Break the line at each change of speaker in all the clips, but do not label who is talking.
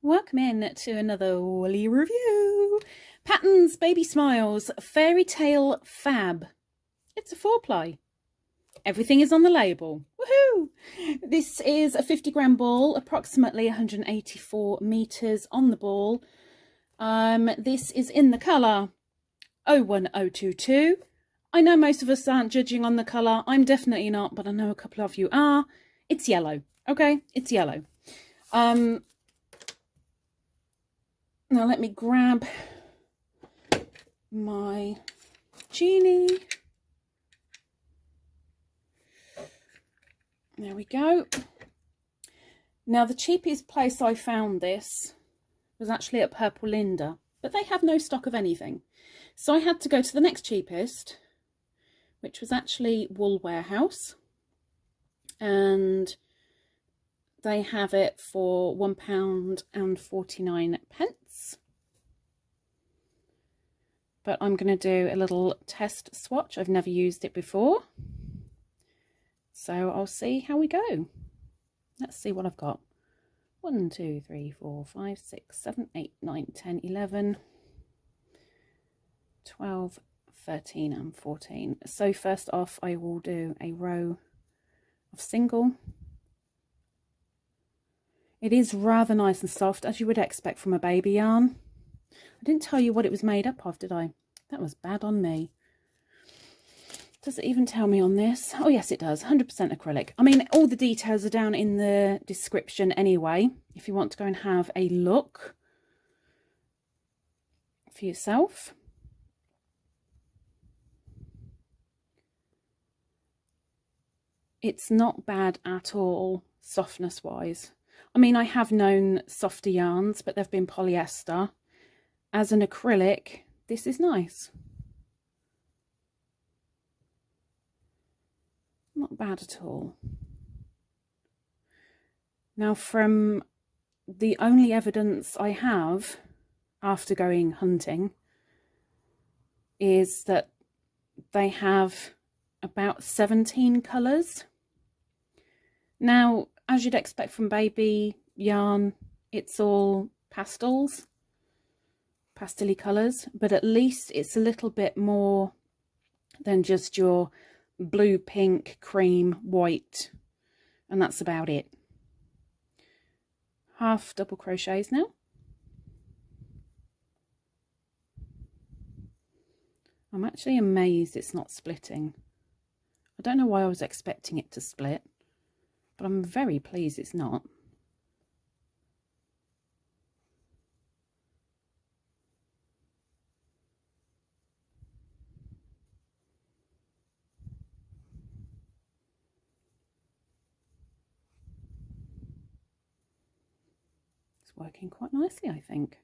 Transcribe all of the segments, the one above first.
Welcome in to another woolly review. Patons Baby Smiles Fairytale Fab. It's a 4-ply. Everything is on the label. Woohoo! This is a 50-gram ball, approximately 184 meters on the ball. This is in the colour 01022. I know most of us aren't judging on the colour. I'm definitely not, but I know a couple of you are. It's yellow. Okay, it's yellow. Now let me grab my Beany. There we go. Now the cheapest place I found this was actually at Purple Linda, but they have no stock of anything. So I had to go to the next cheapest, which was actually Wool Warehouse. And they have it for £1.49. But I'm going to do a little test swatch. I've never used it before. So I'll see how we go. Let's see what I've got. 1, 2, 3, 4, 5, 6, 7, 8, 9, 10, 11, 12, 13 and 14. So first off, I will do a row of single. It is rather nice and soft, as you would expect from a baby yarn. I didn't tell you what it was made up of, did I? That was bad on me. Does it even tell me on this? Oh yes, it does. 100% acrylic. I mean, all the details are down in the description anyway, if you want to go and have a look for yourself. It's not bad at all, softness wise. I mean, I have known softer yarns, but they've been polyester. As an acrylic, this is nice. Not bad at all. Now, from the only evidence I have after going hunting is that they have about 17 colours. Now, as you'd expect from baby yarn, it's all pastels, pastel-y colours, but at least it's a little bit more than just your blue, pink, cream, white, and that's about it. Half double crochets now. I'm actually amazed it's not splitting. I don't know why I was expecting it to split, but I'm very pleased it's not. It's working quite nicely, I think.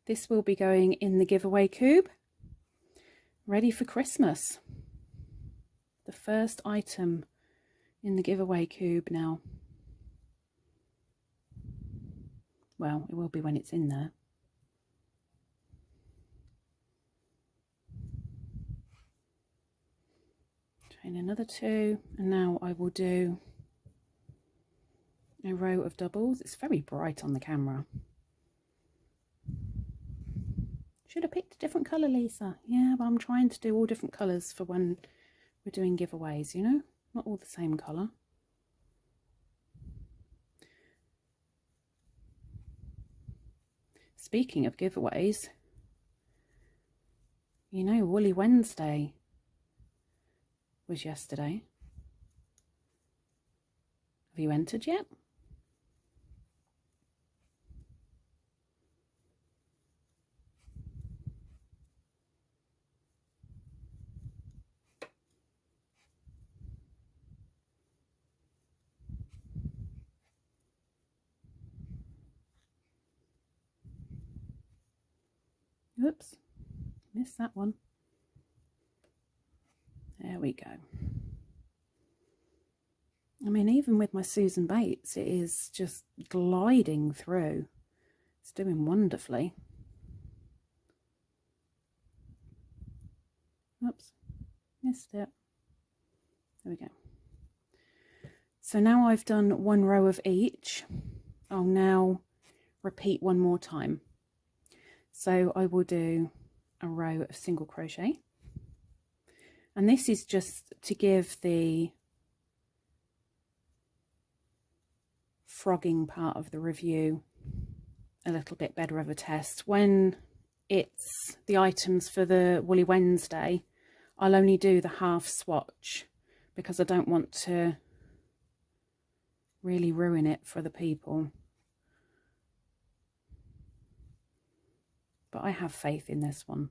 This will be going in the giveaway cube, ready for Christmas. The first item in the giveaway cube now. Well, it will be when it's in there. Chain another 2, and now I will do a row of doubles. It's very bright on the camera. Should have picked a different colour, Lisa. Yeah, but I'm trying to do all different colours for when we're doing giveaways, you know? Not all the same colour. Speaking of giveaways, you know, Woolly Wednesday was yesterday. Have you entered yet? Oops, missed that one. There we go. I mean, even with my Susan Bates, it is just gliding through. It's doing wonderfully. Oops, missed it. There we go. So now I've done one row of each. I'll now repeat one more time. So I will do a row of single crochet, and this is just to give the frogging part of the review a little bit better of a test. When it's the items for the Woolly Wednesday, I'll only do the half swatch because I don't want to really ruin it for the people. But I have faith in this one,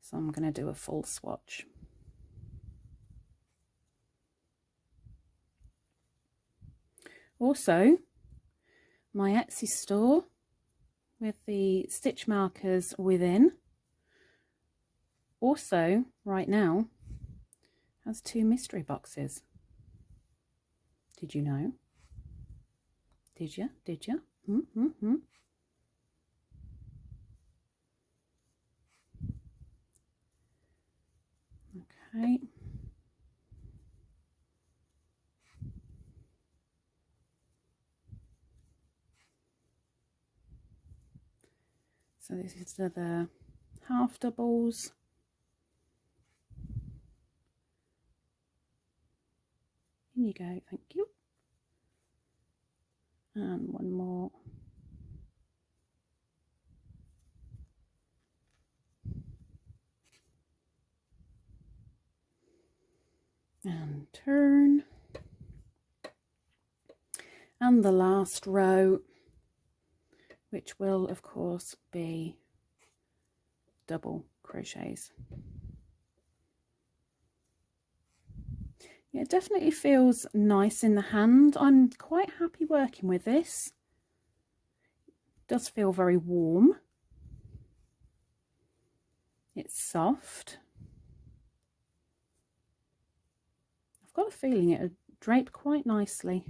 so I'm going to do a full swatch. Also, my Etsy store with the stitch markers within also right now has 2 mystery boxes. Did you know? Did you? Did you? Okay. So this is the half doubles. In you go, thank you. And one more. And turn. And the last row, which will of course be double crochets. Yeah, it definitely feels nice in the hand. I'm quite happy working with this. It does feel very warm. It's soft. I've got a feeling it'll drape quite nicely.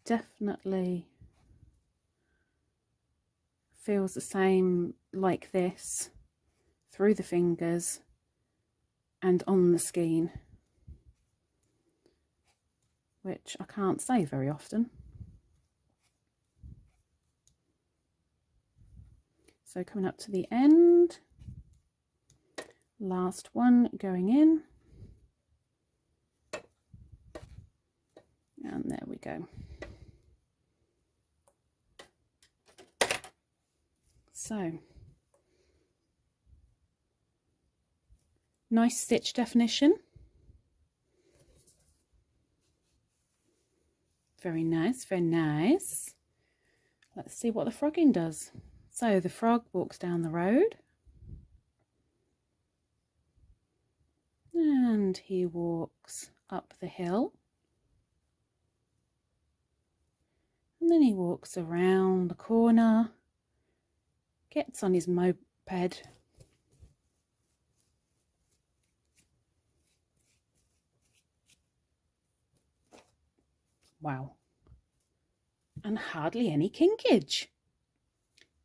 Definitely feels the same like this through the fingers and on the skein, which I can't say very often. So coming up to the end, last one going in, and there we go. So, nice stitch definition. Very nice, very nice. Let's see what the frogging does. So the frog walks down the road. And he walks up the hill. And then he walks around the corner. Gets on his moped, wow, and hardly any kinkage.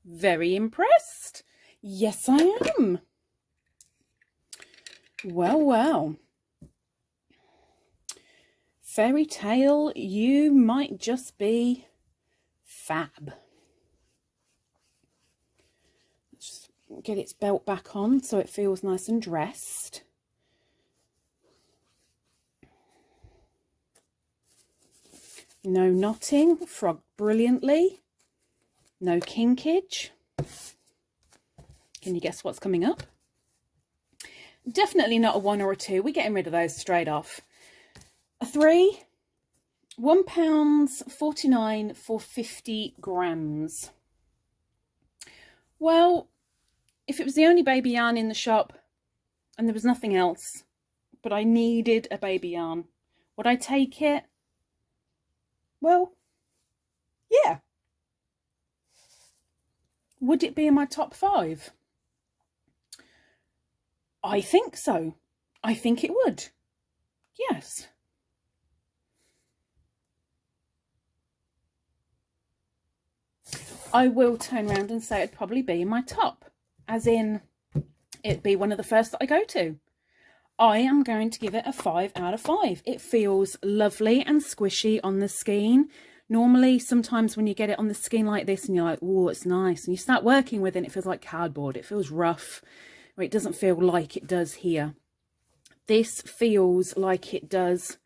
Very impressed. Yes, I am. Well, well. Fairytale, you might just be fab. Get its belt back on so it feels nice and dressed. No knotting, frogged brilliantly. No kinkage. Can you guess what's coming up? Definitely not a 1 or a 2. We're getting rid of those straight off. A 3, £1.49 for 50 grams. Well, if it was the only baby yarn in the shop and there was nothing else, but I needed a baby yarn, would I take it? Well, yeah. Would it be in my top 5? I think so. I think it would. Yes. I will turn around and say it'd probably be in my top. as in it'd be one of the first that I go to. I am going to give it a 5 out of 5. It feels lovely and squishy on the skein. Normally, sometimes when you get it on the skein like this and you're like, oh, it's nice, and you start working with it and it feels like cardboard. It feels rough, or it doesn't feel like it does here. This feels like it does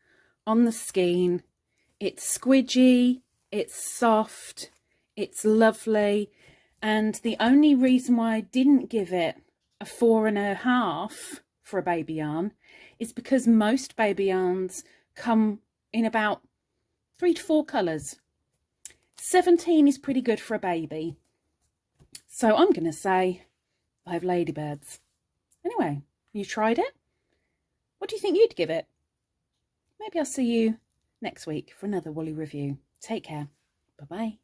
on the skein. It's squidgy, it's soft, it's lovely. And the only reason why I didn't give it a 4.5 for a baby yarn is because most baby yarns come in about 3 to 4 colours. 17 is pretty good for a baby. So I'm going to say 5 ladybirds. Anyway, you tried it? What do you think you'd give it? Maybe I'll see you next week for another woolly review. Take care. Bye-bye.